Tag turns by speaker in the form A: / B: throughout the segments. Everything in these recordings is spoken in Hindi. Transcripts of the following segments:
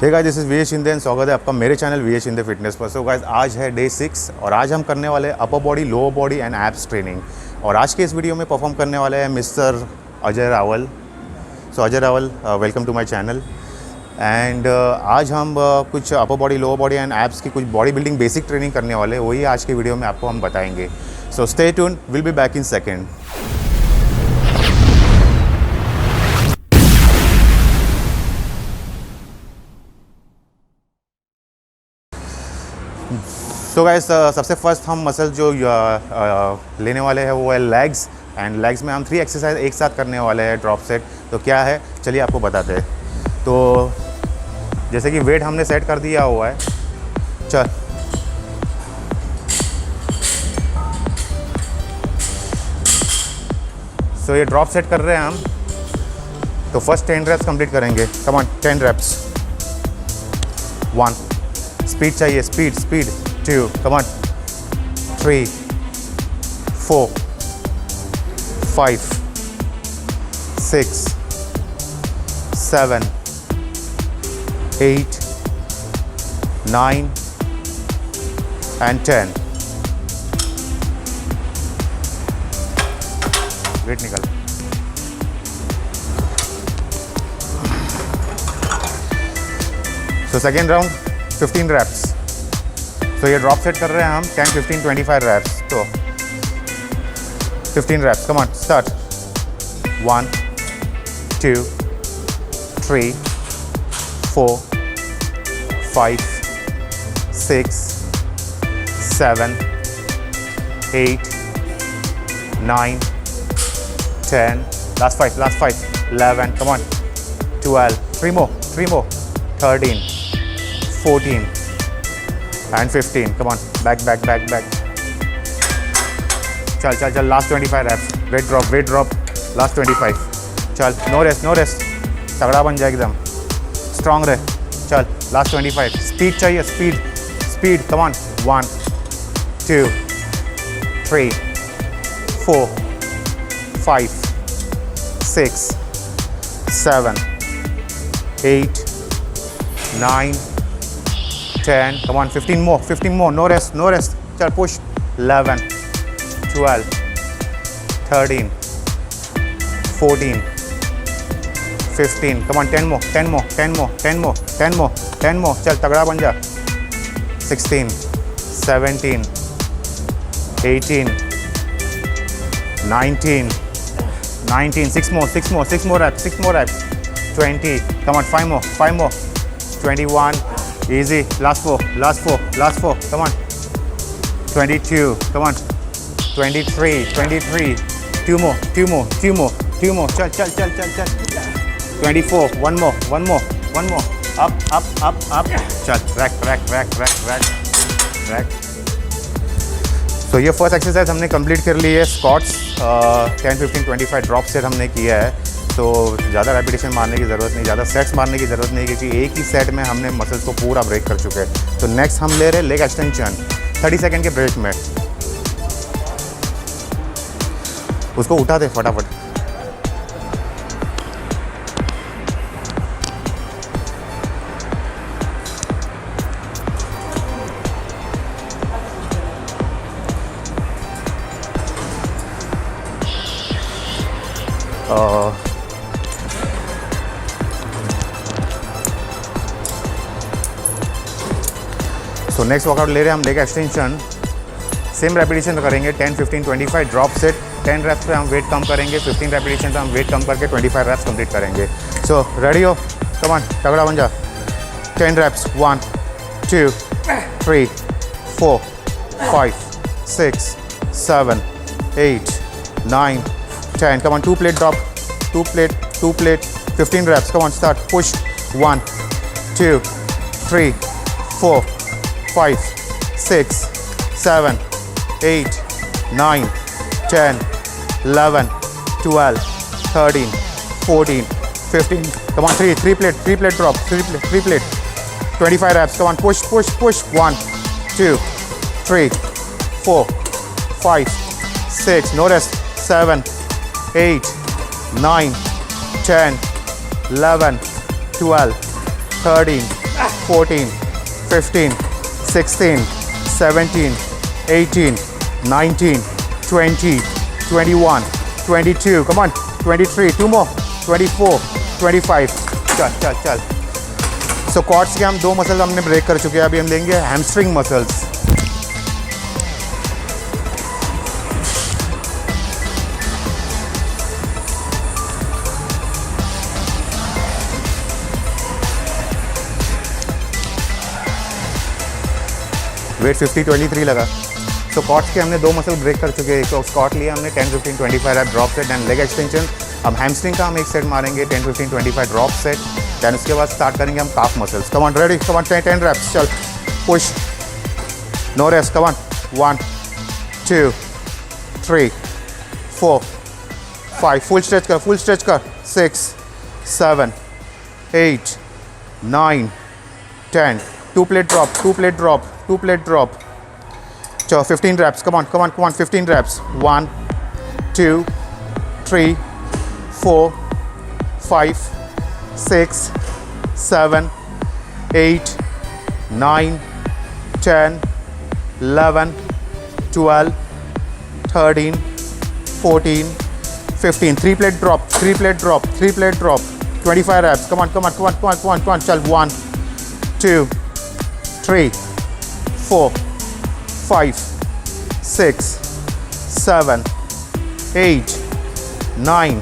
A: Hey guys, this is V H Shinde and स्वागत है आपका मेरे channel V H Shinde fitness पर। सो गाइस, आज है डे 6 और आज हम करने वाले हैं अपर body, lower body and abs training. और आज के इस वीडियो में परफॉर्म करने वाले हैं mister Ajay Rawal. So Ajay Rawal, welcome to my channel. And आज हम कुछ upper body, lower body and abs की कुछ बॉडी बिल्डिंग बेसिक ट्रेनिंग करने वाले हैं, वही आज के वीडियो में आपको हम बताएंगे। So stay tune, will be back in second. So guys, सबसे फर्स्ट हम मसल जो लेने वाले हैं वो है लेग्स। एंड लेग्स में हम 3 एक्सरसाइज एक साथ करने वाले हैं ड्रॉप सेट। तो क्या है, चलिए आपको बताते हैं। तो जैसे कि वेट हमने सेट कर दिया हुआ है, चल सो ये ड्रॉप सेट कर रहे हैं हम। तो फर्स्ट 10 रेप्स कंप्लीट करेंगे। Come on, 10 reps. 1, स्पीड चाहिए, speed. 2, come on, 3, 4, 5, 6, 7, 8, 9 and 10. Wait निकल। So second round 15 reps. तो ये ड्रॉप सेट कर रहे हैं हम 10, 15, 25 रैप्स। तो 15 raps. Come on, start. 1, 2, 3, 4, 5, 6, 7, 8, 9, 10, last 5, 11, come on, 12, 3 more, 13, 14 and 15. Come on, back. चल, last 25 reps. Weight drop, last 25. चल, no rest. तगड़ा बन जाए एकदम, स्ट्रॉन्ग रहे। चल, last 25. स्पीड चाहिए, speed. come on, 1, 2, 3, 4, 5, 6, 7, 8, 9, 10, come on, 15 more, no rest. Chal, push. 11, 12, 13, 14, 15, come on, 10 more. Chal, तगड़ा बन जा। 16, 17, 18, 19, 6 more reps. 20, come on, 5 more. 21, easy, last four, come on. 22, come on. 23, 2 more, chal. 24, one more, up, chal, rack. So ये फर्स्ट एक्सरसाइज हमने कंप्लीट कर ली है। स्क्वाट्स 10, 15, 25 ड्रॉप सेट हमने किया है। तो ज़्यादा रेपिटेशन मारने की ज़रूरत नहीं, ज़्यादा सेट्स मारने की ज़रूरत नहीं, क्योंकि एक ही सेट में हमने मसल्स को पूरा ब्रेक कर चुके हैं। तो नेक्स्ट हम ले रहे हैं लेग एक्सटेंशन 30 सेकेंड के ब्रेक में। उसको उठा दे फटाफट। तो नेक्स्ट वर्कआउट ले रहे हैं हम लेग एक्सटेंशन। सेम रेपिटेशन करेंगे 10, 15, 25 ड्रॉप सेट। 10 रेप्स पे हम वेट कम करेंगे, 15 रेपिटेशन पे हम वेट कम करके 25 रेप्स कंप्लीट करेंगे। सो रेडी हो? कम ऑन, तगड़ा बन जा। 10 reps. 1, 2, 3, 4, 5, 6, 7, 8, 9, 10. Come on, 2 plate drop. 2 plate, 15 reps. Come on, start. Push. 1, 2, 3, 4, 5, 6, 7, 8, 9, 10, 11, 12, 13, 14, 15. Come on, 3 plate drop. 3 plate. 25 reps. Come on, push. 1, 2, 3, 4, 5, 6. No rest. 7, 8, 9, 10, 11, 12, 13, 14, 15, 16, 17, 18, 19, 20, 21, 22, come on, 23, two more, 24, 25, चल. So quads के हम 2 मसल्स हमने ब्रेक कर चुके हैं, अभी हम लेंगे हैमस्ट्रिंग मसल्स. वेट 50, 23 लगा. तो क्वाड्स के हमने 2 मसल ब्रेक कर चुके हैं. तो स्क्वाट लिया हमने 10, 15, 25 rep drop set and leg extension. अब हैमस्ट्रिंग का हम एक सेट मारेंगे 10, 15, 25 ड्रॉप सेट. दैन उसके बाद स्टार्ट करेंगे हम calf muscles. Come on, ready, come on, 10 reps. चल, push, no rest. Come on, 1, 2, 3, 4, 5. Full stretch कर. 6, 7, 8, 9, 10. 2 plate drop. So 15 reps. Come on. 15 reps. 1, 2, 3, 4, 5, 6, 7, 8, 9, 10, 11, 12, 13, 14, 15. 3 plate drop. 25 reps. Come on. Chal, 1, 2, 3, 4, 5, 6, 7, 8, 9,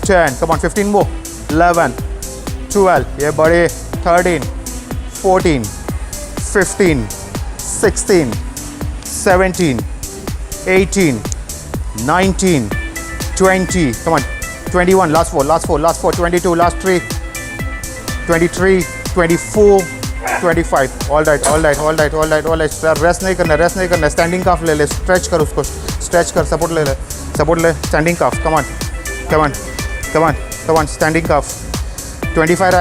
A: 10. Come on, 15 more. 11, 12. ये बड़े. 13, 14, 15, 16, 17, 18, 19, 20. Come on, 21. Last four. 22. Last 3. 23, 24, 25. All right. Rest नहीं करना. स्टैंडिंग काफ ले ले. स्ट्रेच कर उसको. सपोर्ट ले. Standing calf. Come on. Standing calf. 25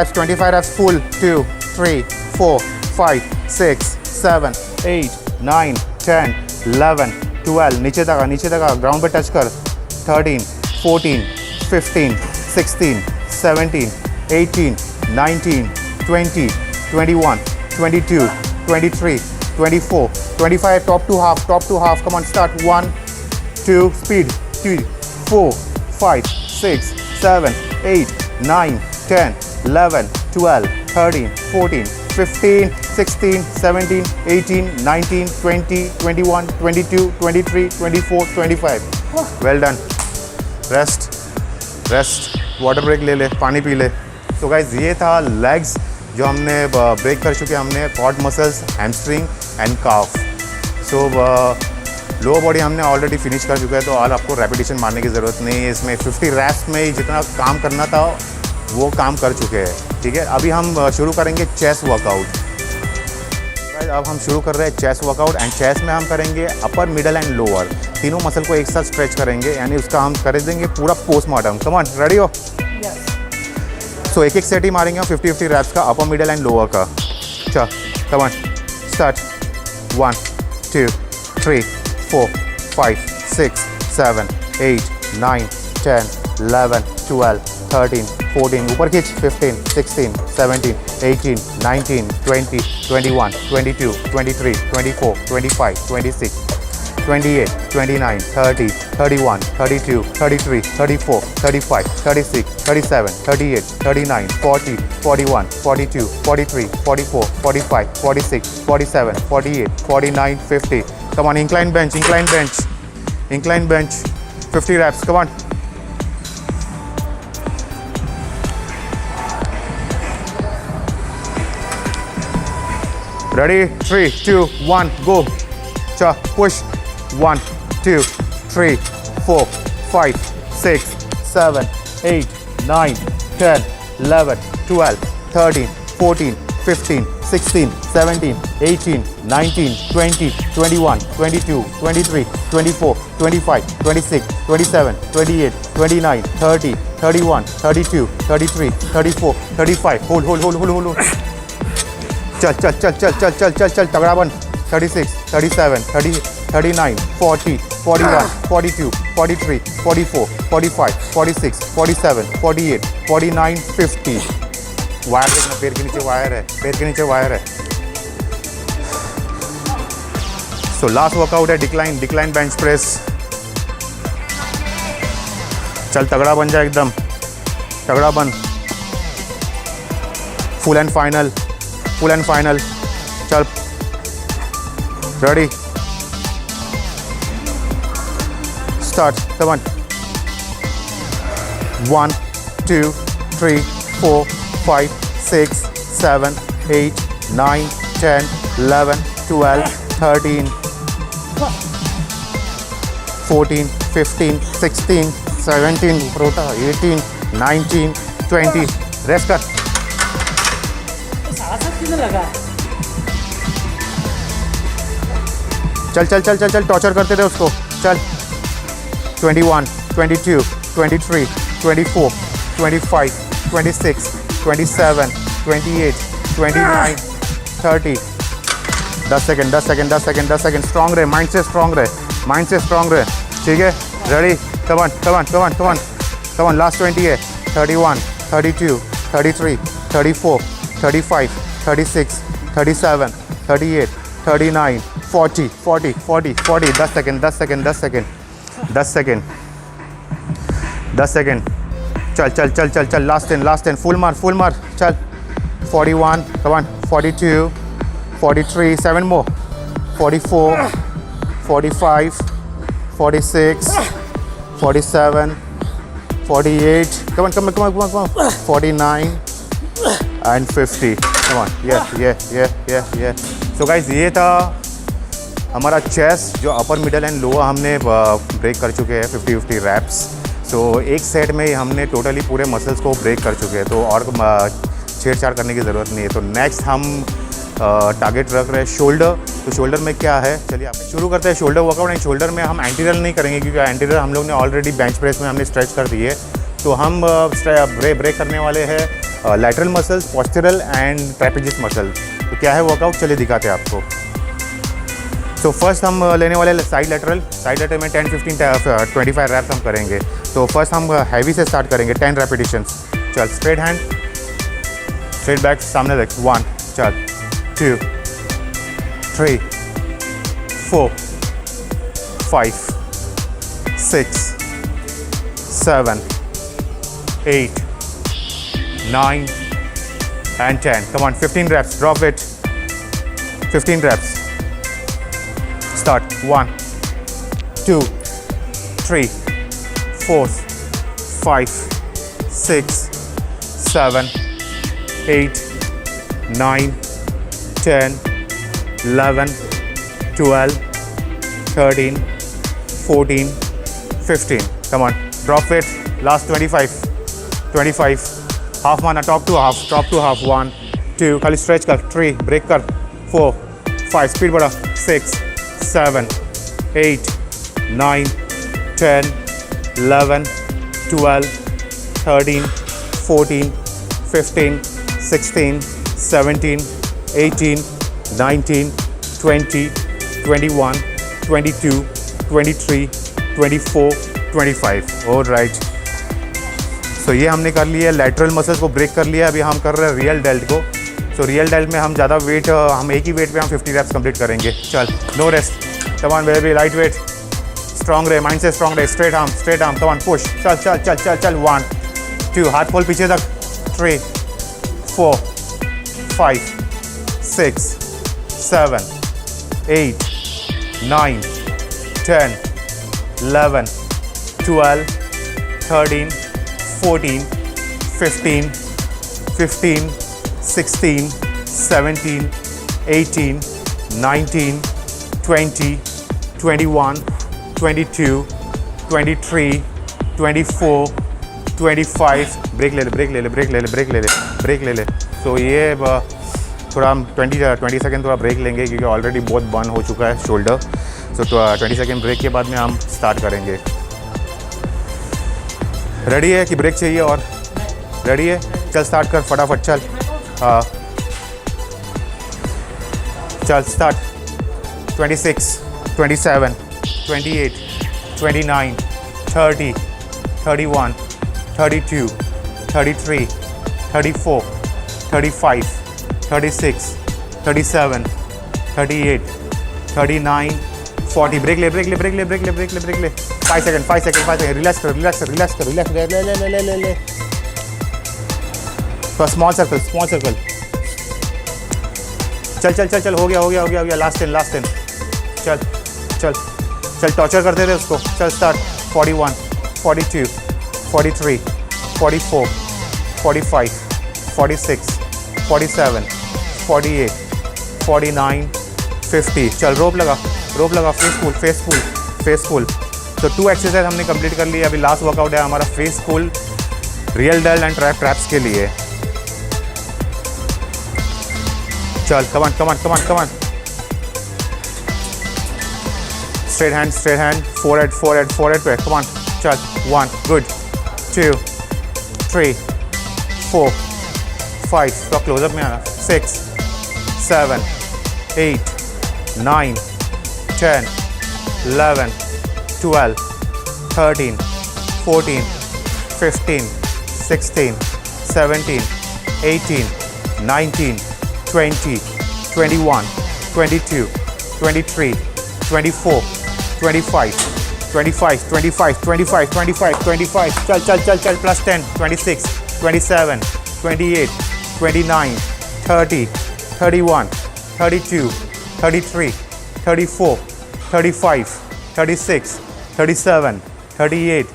A: reps full. 2, 3, 4, 5, 6, 7, 8, 9, 10, 11, 12. नीचे तक ग्राउंड पे टच कर. 13, 14, 15, 16, 17, 18, 19, 20, 21, 22, 23, 24, 25. Top to half. Come on, start. 1, 2, speed. 3, 4, 5, 6, 7, 8, 9, 10, 11, 12, 13, 14, 15, 16, 17, 18, 19, 20, 21, 22, 23, 24, 25. Well done. Rest. Water break ले ले. पानी पी ले. तो गाइज ये था लेग्स जो हमने ब्रेक कर चुके. हमने quad muscles, hamstring and calf. So lower body हमने ऑलरेडी फिनिश कर चुका है. तो और आपको रेपिटेशन मारने की ज़रूरत नहीं है. इसमें 50 रैप्स में ही जितना काम करना था वो काम कर चुके हैं. ठीक है, अभी हम शुरू करेंगे चेस्ट वर्कआउट. अब हम शुरू कर रहे हैं चेस्ट वर्कआउट. एंड चेस्ट में हम करेंगे अपर, मिडल एंड लोअर. तीनों मसल को एक साथ स्ट्रेच करेंगे. यानी उसका हम कर देंगे पूरा पोस्टमार्टम. कम ऑन, रेडी हो? सो एक सेट ही मारेंगे हम 50 रैप्स का, अपर, मिडल एंड लोअर का. चल, कम ऑन, स्टार्ट. 1, 2, 3, 4, 5, 6, 7, 8, 9, 10, 11, 12, 13, 14. ऊपर खींच. 15, 16, 17, 18, 19, 20, 21, 22, 23, 24, 25, 26, 28, 29, 30, 31, 32, 33, 34, 35, 36, 37, 38, 39, 40, 41, 42, 43, 44, 45, 46, 47, 48, 49, 50. Come on, incline bench. 50 reps. Come on. Ready? 3, 2, 1, go. Cha, push. 1, 2, 3, 4, 5, 6, 7, 8, 9, 10, 11, 12, 13, 14, 15, 16, 17, 18, 19, 20, 21, 22, 23, 24, 25, 26, 27, 28, 29, 30, 31, 32, 33, 34, 35. Hold. चल. तगड़ा बन. 36, 37, 30, 39, 40, 41, 42, 43, 44, 45, 46, 47, 48, 49, 50. वायर देखना, पैर के नीचे वायर है, पैर के नीचे वायर है। सो लास्ट वर्कआउट है डिक्लाइन बेंच प्रेस। चल तगड़ा बन जा, एकदम तगड़ा बन। Full and final. चल ready, start. Come on. 1 2 3 4 5 6 7 8 9 10 11 12 13 14 15 16 17 प्रोटा 18 19 20। Rest कर।
B: लगा
A: चल टॉर्चर करते रहे उसको। चल 21 22 23 24 25 26 27 28 29 30। 10 सेकेंड। स्ट्रॉन्ग रहे, माइंड से स्ट्रॉन्ग रहे। ठीक है, रेडी। Come on. लास्ट 20 है। 31 32 33 34 35 36 37 38 39 40 40। 10 सेकेंड। चल। लास्ट 10 फुल मार। चल 41, come on. 42 43, 7 more। 44 45 46 47 48, come on, 49 and 50। come on, yeah। so guys, ये था हमारा चेस्ट, जो अपर मिडल एंड लोअर हमने ब्रेक कर चुके हैं 50-50 रैप्स। सो एक सेट में ही हमने टोटली पूरे मसल्स को ब्रेक कर चुके हैं, तो और छेड़छाड़ करने की ज़रूरत नहीं है। तो नेक्स्ट हम टारगेट रख रहे हैं शोल्डर। तो शोल्डर में क्या है, चलिए आप शुरू करते हैं शोल्डर वर्कआउट। एंड शोल्डर में हम एंटीरियर नहीं करेंगे, क्योंकि एंटीरियर हम लोग ने ऑलरेडी बेंच प्रेस में हमने स्ट्रेच कर दिए। तो हम ब्रेक करने वाले हैं lateral muscles, postural and trapezius muscle. तो क्या है वर्कआउट, चलिए दिखाते हैं आपको। तो फर्स्ट हम लेने वाले साइड लेटरल में 10 15 25 रैप्स हम करेंगे। तो फर्स्ट हम हैवी से स्टार्ट करेंगे, 10 रेपिटेशंस। चल स्ट्रेट हैंड, स्ट्रेट बैक, सामने देख। 1, चल 2 3 4 5 6 7 8 9 and 10। come on, 15 reps, drop it। 15 reps, start। 1 2 3 4 5 6 7 8 9 10 11 12 13 14 15। come on, drop it। last 25 half माना, टॉप टू हाफ। 1 2, खाली स्ट्रेच कर। 3, ब्रेक कर। 4 5, स्पीड बढ़ा। 6 7 8 9 10 11 12 13 14 15 16 17 18 19 20 21 22 23 24 25। ऑलराइट, सो ये हमने कर लिया, लैटरल मसल्स को ब्रेक कर लिया। अभी हम कर रहे हैं रियल डेल्ट को। सो रियल डेल्ट में हम ज़्यादा वेट, हम एक ही वेट पे हम 50 रैप्स कंप्लीट करेंगे। चल, no rest. Come on baby, light weight, strong रहे, माइंड से स्ट्रॉन्ग रहे। Straight arm, come on, push. चल 1 2, हाथ खोल पीछे तक। 3 4 5 6 7 8 9 10 11 12 13 14 15 16 17 18 19 20 21 22 23 24 25। ब्रेक ले ले। तो ये थोड़ा हम 20 सेकेंड थोड़ा ब्रेक लेंगे, क्योंकि ऑलरेडी बहुत बर्न हो चुका है शोल्डर। सो 20 सेकेंड ब्रेक के बाद में हम स्टार्ट करेंगे। रेडी है कि ब्रेक चाहिए? और रेडी है? चल स्टार्ट कर फटाफट। चल चल स्टार्ट। 26 27 28 29 30 31 32 33 34 35, 36, 37, 38, 39, 40. ब्रेक ले 5 सेकंड, 5 सेकंड. रिलैक्स कर. ले. तो स्मॉल सर्कल. चल. हो गया. लास्ट 10. चल. टॉर्चर करते रहे उसको. चल स्टार्ट. 41, 42, 43, 44, 45, 46, 47, 48, 49, 50. चल रोप लगा. फेस पुल. तो 2 एक्सरसाइज हमने कंप्लीट कर ली. अभी लास्ट वर्कआउट है हमारा face pull, rear delt and traps के लिए. चल कमान. Straight hand. फोरहेड पे. कमान. चल. 1, गुड. 2, 3, 4, 5. तो क्लोजअप में आना. 6, 7, 8, 9, 10, 11, 12, 13, 14, 15, 16, 17, 18, 19, 20, 21, 22, 23, 24, 25, 25. चल. Plus 10, 26, 27, 28, 29, 30, 31, 32, 33, 34, 35, 36, 37, 38,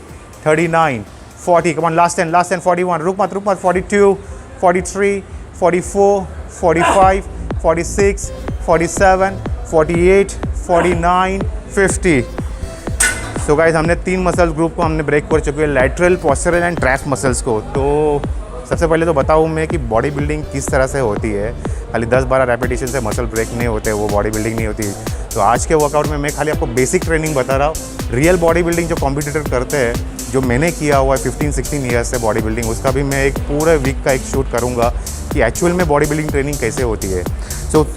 A: 39, 40. Come on, last 10, 41. रुक मत. 42, 43, 44, 45, 46, 47, 48, 49, 50. सो गाइस, हमने 3 मसल्स ग्रुप को हमने ब्रेक कर चुके हैं, lateral, postural and trap muscles को. तो सबसे पहले तो बताऊँ मैं कि बॉडी बिल्डिंग किस तरह से होती है. खाली 10-12 रेपिटेशन से मसल ब्रेक नहीं होते, वो बॉडी बिल्डिंग नहीं होती. तो आज के वर्कआउट में मैं खाली आपको बेसिक ट्रेनिंग बता रहा हूँ. रियल बॉडी बिल्डिंग जो कॉम्पिटिटर करते हैं, जो मैंने किया हुआ है 15-16 ईयर्स से बॉडी बिल्डिंग, उसका भी मैं एक पूरे वीक का एक शूट करूँगा कि एक्चुअल में बॉडी बिल्डिंग ट्रेनिंग कैसे होती है. सो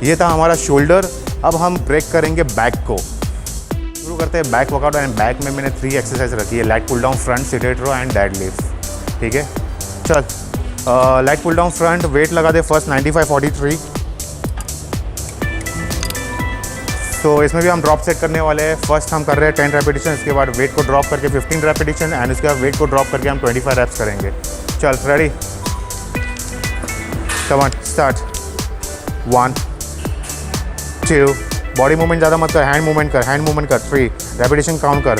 A: ये था हमारा शोल्डर. अब हम ब्रेक करेंगे बैक को. शुरू करते हैं बैक वर्कआउट. एंड बैक में मैंने 3 एक्सरसाइज रखी है. Lat pull down, front seated row and deadlift. ठीक है. चल, lat pull down front. Weight लगा दे फर्स्ट 95-43. तो इसमें भी हम ड्रॉप सेट करने वाले हैं. फर्स्ट हम कर रहे हैं 10 रेपिटेशन. इसके बाद वेट को ड्रॉप करके 15 रेपिटेशन. एंड उसके बाद वेट को ड्रॉप करके हम 25 रेप्स करेंगे. चल, ready. Come on, start. 1, 2. Body movement ज़्यादा मत कर, हैंड मूवमेंट कर. 3 रेपिटेशन काउंट कर.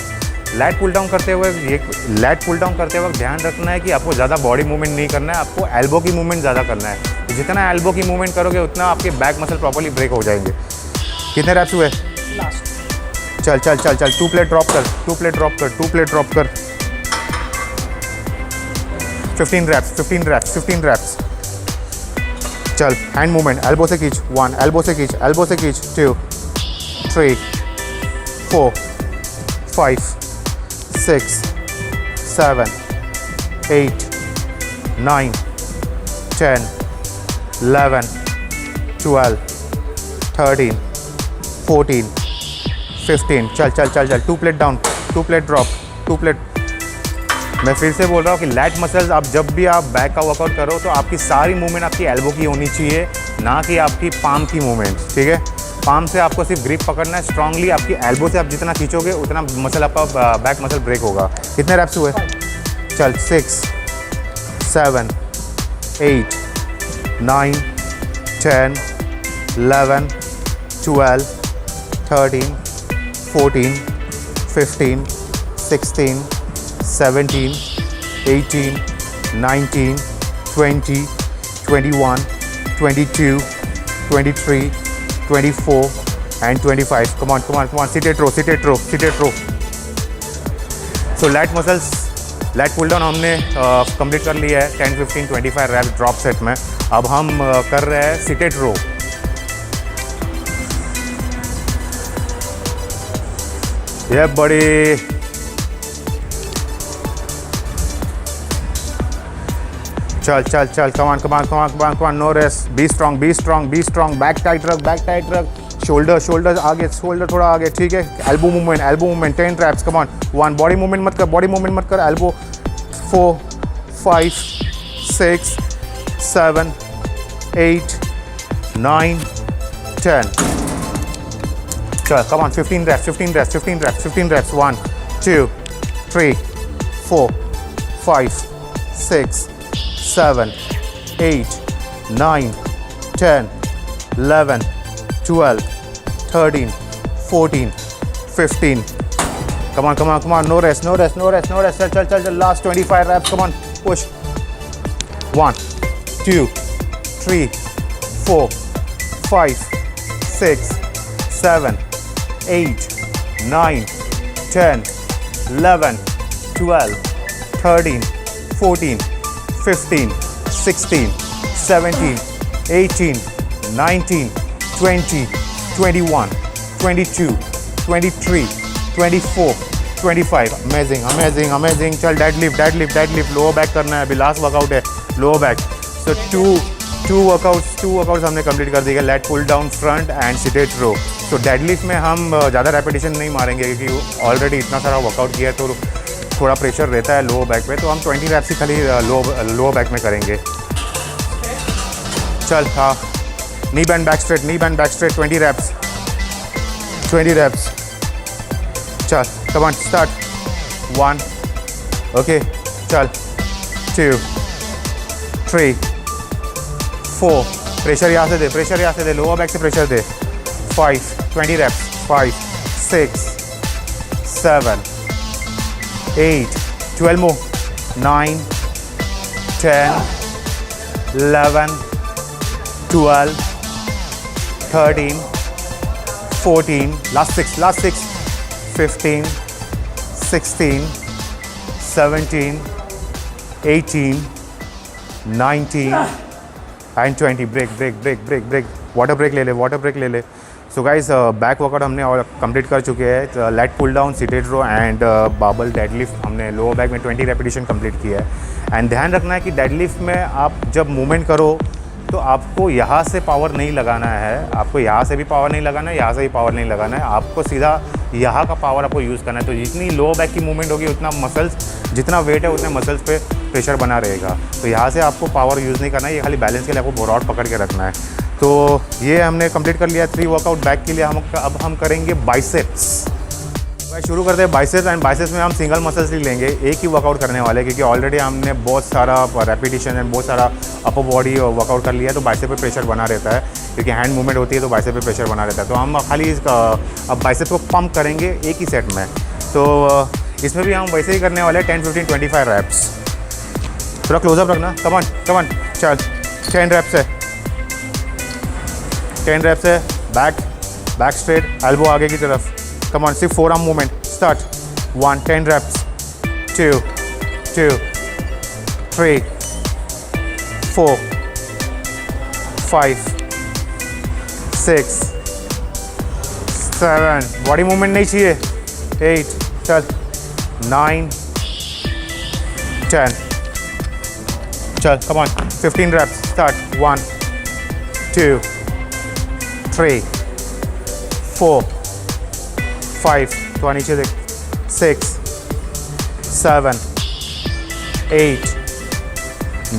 A: लैट पुल डाउन करते वक्त ध्यान रखना है कि आपको ज़्यादा बॉडी मूवमेंट नहीं करना है, आपको एल्बो की मूवमेंट ज़्यादा करना है. तो जितना एल्बो की मूवमेंट करोगे उतना आपके बैक मसल प्रॉपर्ली ब्रेक हो जाएंगे. कितने रैप्स हुए? लास्ट. चल. 2 प्लेट ड्रॉप कर. 15 रैप्स. चल, हैंड मूवमेंट. एल्बो से खींच. 1, एल्बो से खींच. 2, 3, 4, 5, 6, 7, 8, 9, 10, 11, 12, 13, 14, 15. चल. 2 plate down, 2 plate drop, 2 plate. मैं फिर से बोल रहा हूँ कि लैट मसल्स, आप जब भी आप बैक का वर्कआउट करो तो आपकी सारी मूवमेंट आपकी एल्बो की होनी चाहिए, ना कि आपकी पाम की मूवमेंट. ठीक है. पाम से आपको सिर्फ ग्रिप पकड़ना है स्ट्रांगली. आपकी एल्बो से आप जितना खींचोगे उतना मसल आपका बैक मसल ब्रेक होगा. कितने रैप्स हुए? चल. 6, 7, 8, 9, 10, 11, 12, 13, 14, 15, 16, 17, 18, 19, 20, 21, 22, 23, 24 and 25. Come on. Seated row. So lat muscles, lat pull down हमने कंप्लीट कर लिया है 10, 15, 25 रैप ड्रॉप सेट में. अब हम कर रहे हैं सीटेड रो. ये बड़ी चल. Come on. No rest. Be strong. Back tight रख. Shoulder आगे, shoulder थोड़ा आगे. ठीक है. Elbow movement. 10 reps. Come on. 1. Body movement मत कर. Elbow. 4, 5, 6, 7, 8, 9, 10. Chal, come on, 15 reps, 15 reps, 15 reps, 15 reps. 1, 2, 3, 4, 5, 6, 7, 8, 9, 10, 11, 12, 13, 14, 15. Come on, come on, come on. No rest, no rest, no rest, no rest. Chal. Last 25 reps. Come on, push. 1, 2, 3, 4, 5, 6, 7, 8, 9, 10, 11, 12, 13, 14, 15, 16, 17, 18, 19, 20, 21, 22, 23, 24, 25. Amazing, amazing, amazing. चल डेडलिफ्ट लोअर बैक करना है अभी, लास्ट वर्कआउट है lower back. So two workouts हमने कंप्लीट कर दिए. Lat pull down front and seated row. So deadlift में हम ज़्यादा रेपिटेशन नहीं मारेंगे क्योंकि ऑलरेडी इतना सारा वर्कआउट किया है तो थोड़ा प्रेशर रहता है लोअर बैक पे. तो हम 20 रैप्स ही खाली लोअर बैक में करेंगे. चल हाँ, knee bend back straight 20 reps 20 reps. चल कम ऑन स्टार्ट. 1, ओके चल. 2, 3, 4. प्रेशर यहाँ से दे लोअर बैक से pressure they. 5, 20 raps. 5, 6, 7, 8, 12 more. 9, 10, 11, 12, 13, 14, last 6, 15, 16, 17, 18, 19 and 20. Break. Water break ले ले. सो गाइस बैक वर्कआउट हमने और कंप्लीट कर चुके हैं. Lat pull down, seated row and barbell deadlift हमने लोअर बैक में 20 रेपिटेशन कंप्लीट किया है. एंड ध्यान रखना है कि डेडलिफ्ट में आप जब मूवमेंट करो तो आपको यहाँ से पावर नहीं लगाना है, आपको यहाँ से भी पावर नहीं लगाना है, यहाँ से भी पावर नहीं लगाना है. आपको सीधा यहाँ का पावर आपको यूज़ करना है. तो जितनी लोअर बैक की मूवमेंट होगी उतना मसल्स, जितना वेट है उतने मसल्स पे प्रेशर बना रहेगा. तो यहाँ से आपको पावर यूज़ नहीं करना है, ये खाली बैलेंस के लिए आपको रॉड पकड़ के रखना है. तो ये हमने कंप्लीट कर लिया 3 वर्कआउट बैक के लिए. अब हम करेंगे बाइसेप्स. शुरू करते हैं बाइसेप्स. एंड बाइसेप्स में हम सिंगल मसल्स ही लेंगे, एक ही वर्कआउट करने वाले क्योंकि ऑलरेडी हमने बहुत सारा रेपिटेशन एंड बहुत सारा अपर बॉडी वर्कआउट कर लिया है. तो बाइसेप पे प्रेशर बना रहता है क्योंकि हैंड मूवमेंट होती है तो बाइसेप पे प्रेशर बना रहता है. तो हम खाली अब बाइसेप को पंप करेंगे एक ही सेट में. तो इसमें भी हम वैसे ही करने वाले हैं 10, 15, 25 रैप्स. थोड़ा क्लोजअप रखना. कम ऑन चल. 10 रैप्स है. 10 रैप्स है. बैक स्ट्रेट, एल्बो आगे की तरफ. Come on, सिर्फ 4 arm movement. Start. 1, 10 reps. 2, 3, 4, 5, 6, 7. Body movement नहीं चाहिए. 8, चल. 9, 10. चल, come on. 15 reps. Start. 1, 2, 3, 4, 5, तो नीचे देख. 6, 7, 8,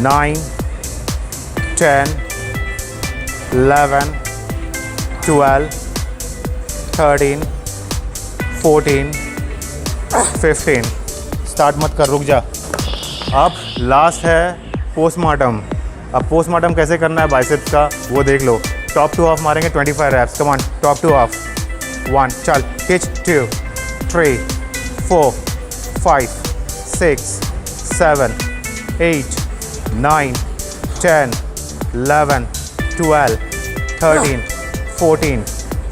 A: 9, 10, 11, 12, 13, 14, 15. स्टार्ट मत कर, रुक जा. अब लास्ट है पोस्टमार्टम. अब पोस्टमार्टम कैसे करना है बाइसेप्स का वो देख लो. टॉप टू हाफ मारेंगे 25 reps. Come on, top to half. 1, चल. Hitch. 2, 3, 4, 5, 6, 7, 8, 9, 10, 11, 12, 13, 14,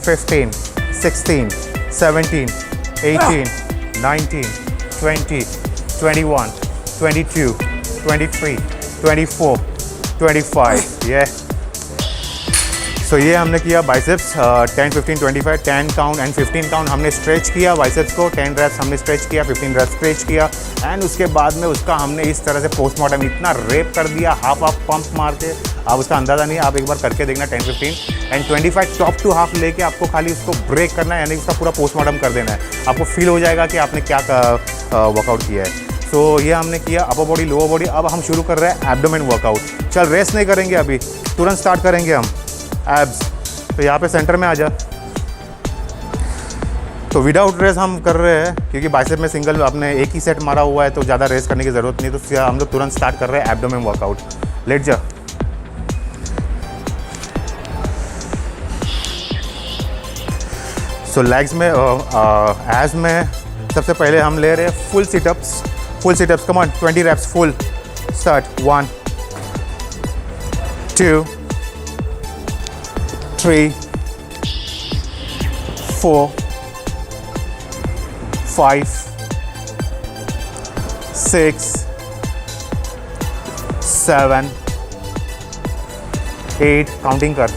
A: 15, 16, 17, 18, 19, 20, 21, 22, 23, 24, 25. Yeah. तो ये हमने किया बाइसेप्स 10, 15, 25, 10 काउंट एंड 15 काउंट हमने स्ट्रेच किया बाइसेप्स को. 10 रैप्स हमने स्ट्रेच किया, 15 रैप्स स्ट्रेच किया. एंड उसके बाद में उसका हमने इस तरह से पोस्टमार्टम इतना रेप कर दिया हाफ पंप मार के, आप उसका अंदाज़ा नहीं. आप एक बार करके देखना 10, 15 एंड 25 टॉप टू हाफ लेके आपको खाली उसको ब्रेक करना है, यानी उसका पूरा पोस्टमार्टम कर देना है. आपको फील हो जाएगा कि आपने क्या वर्कआउट किया है. सो ये हमने किया अपर बॉडी लोअर बॉडी। अब हम शुरू कर रहे हैं एब्डोमेन वर्कआउट। चल रेस्ट नहीं करेंगे, अभी तुरंत स्टार्ट करेंगे हम एब्स। तो यहाँ पे सेंटर में आ जा। तो विदाउट रेस्ट हम कर रहे हैं क्योंकि बाइसेप में सिंगल आपने एक ही सेट मारा हुआ है तो ज़्यादा रेस्ट करने की ज़रूरत नहीं। तो हम लोग तुरंत स्टार्ट कर रहे हैं एब्डोमेन वर्कआउट। लेट जा। सो लेग्स में एब्स में सबसे पहले हम ले रहे हैं full sit-ups. Full sit-ups, come on 20 reps full. Start 1 2 3 4 5 6 7 8 counting कर।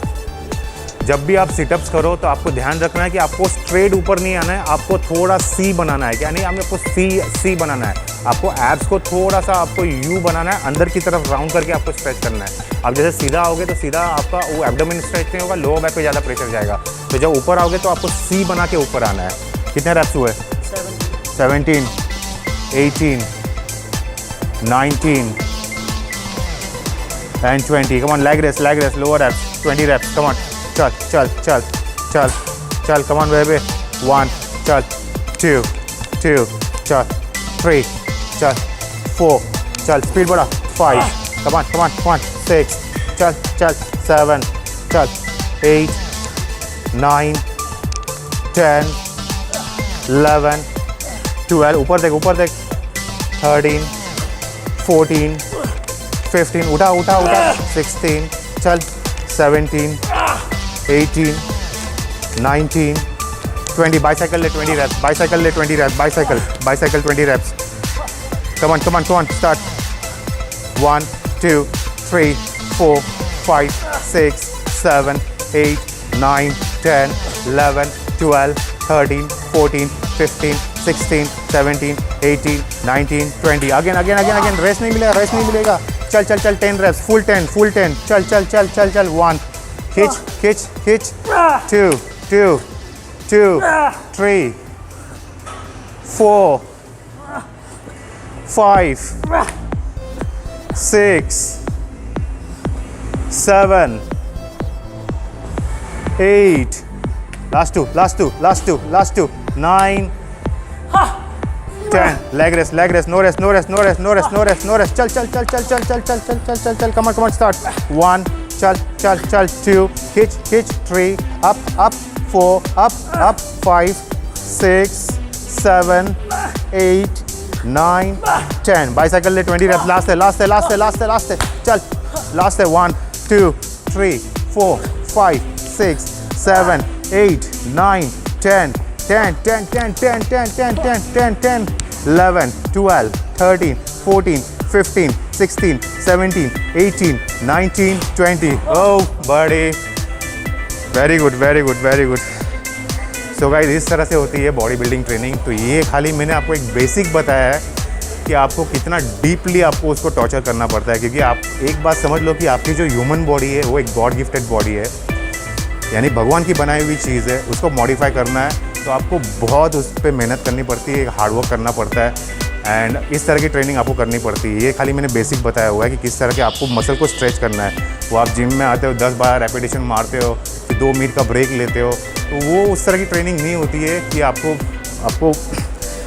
A: जब भी आप सिटअप्स करो तो आपको ध्यान रखना है कि आपको स्ट्रेट ऊपर नहीं आना है, आपको थोड़ा सी बनाना है। यानी आपको सी बनाना है। आपको एब्स को थोड़ा सा आपको यू बनाना है, अंदर की तरफ राउंड करके आपको स्ट्रेच करना है। आप जैसे सीधा आओगे तो सीधा आपका वो एब्डोमेन स्ट्रेच नहीं होगा, लोअर बैक पे ज़्यादा प्रेशर जाएगा। तो जब ऊपर आओगे तो आपको सी बना के ऊपर आना है। कितने रेप्स हुए? 17 18 19 and 20। Come on, leg rest lower abs 20 reps। Come on, चल चल चल चल चल। Come on baby. 1 चल 2 चल 3 चल 4 चल स्पीड बढ़ा 5 कम ऑन 6 चल चल 7 चल 8 9 10 11 12 ऊपर देख 13 14 15 उठा 16 चल 17 18 19 20। बाइसाइकिल ले 20 reps। Bicycle 20 reps। Come on start 1 2 3 4 5 6 7 8 9 10 11 12 13 14 15 16 17 18 19 20। Again rest नहीं मिलेगा। चल 10 reps फुल 10 चल 1 खींच 2 3 4 5 6 7 8 last two 9 10। Leg rest no rest. चल कम ऑन स्टार्ट 1 चल 2 खींच 3 अप 4 अप 5 6 7 8 9 10। बाइसाइकिल ले 20 reps। लास्ट है चल लास्ट है 1 2 3 4 5 6 7 8 9 10 11 12 13 14 15 16 17 18 19 20। ओह बड़ी वेरी गुड। सो गाइस इस तरह से होती है बॉडी बिल्डिंग ट्रेनिंग। तो ये खाली मैंने आपको एक बेसिक बताया है कि आपको कितना डीपली आपको उसको टॉर्चर करना पड़ता है। क्योंकि आप एक बात समझ लो कि आपकी जो ह्यूमन बॉडी है वो एक गॉड गिफ्टेड बॉडी है, यानी भगवान की बनाई हुई चीज़ है। उसको मॉडिफाई करना है तो आपको बहुत उस पर मेहनत करनी पड़ती है, हार्डवर्क करना पड़ता है एंड इस तरह की ट्रेनिंग आपको करनी पड़ती है। ये खाली मैंने बेसिक बताया हुआ है कि किस तरह के आपको मसल को स्ट्रेच करना है। वो आप जिम में आते हो 10-12 रेपिटेशन मारते हो, फिर 2 मिनट का ब्रेक लेते हो, तो वो उस तरह की ट्रेनिंग नहीं होती है कि आपको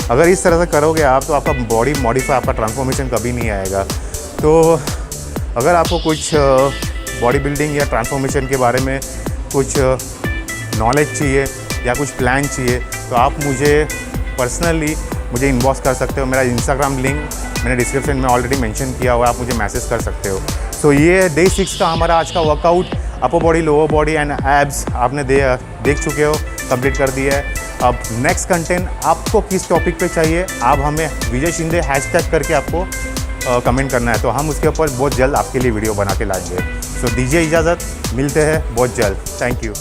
A: अगर इस तरह से करोगे आप तो आपका बॉडी मॉडिफाई, आपका ट्रांसफॉर्मेशन कभी नहीं आएगा। तो अगर आपको कुछ बॉडी बिल्डिंग या ट्रांसफॉर्मेशन के बारे में कुछ नॉलेज चाहिए या कुछ प्लान चाहिए तो आप मुझे पर्सनली इनबॉक्स कर सकते हो। मेरा इंस्टाग्राम लिंक मैंने डिस्क्रिप्शन में ऑलरेडी मेंशन किया हुआ है, आप मुझे मैसेज कर सकते हो। सो ये डे 6 का हमारा आज का workout upper body, lower body and abs आपने देख चुके हो, कंप्लीट कर दिया है। अब नेक्स्ट कंटेंट आपको किस टॉपिक पे चाहिए आप हमें विजय शिंदे हैशटैग करके आपको कमेंट करना है, तो हम उसके ऊपर बहुत जल्द आपके लिए वीडियो बना के लाएंगे। सो दीजिए इजाज़त, मिलते हैं बहुत जल्द। Thank you.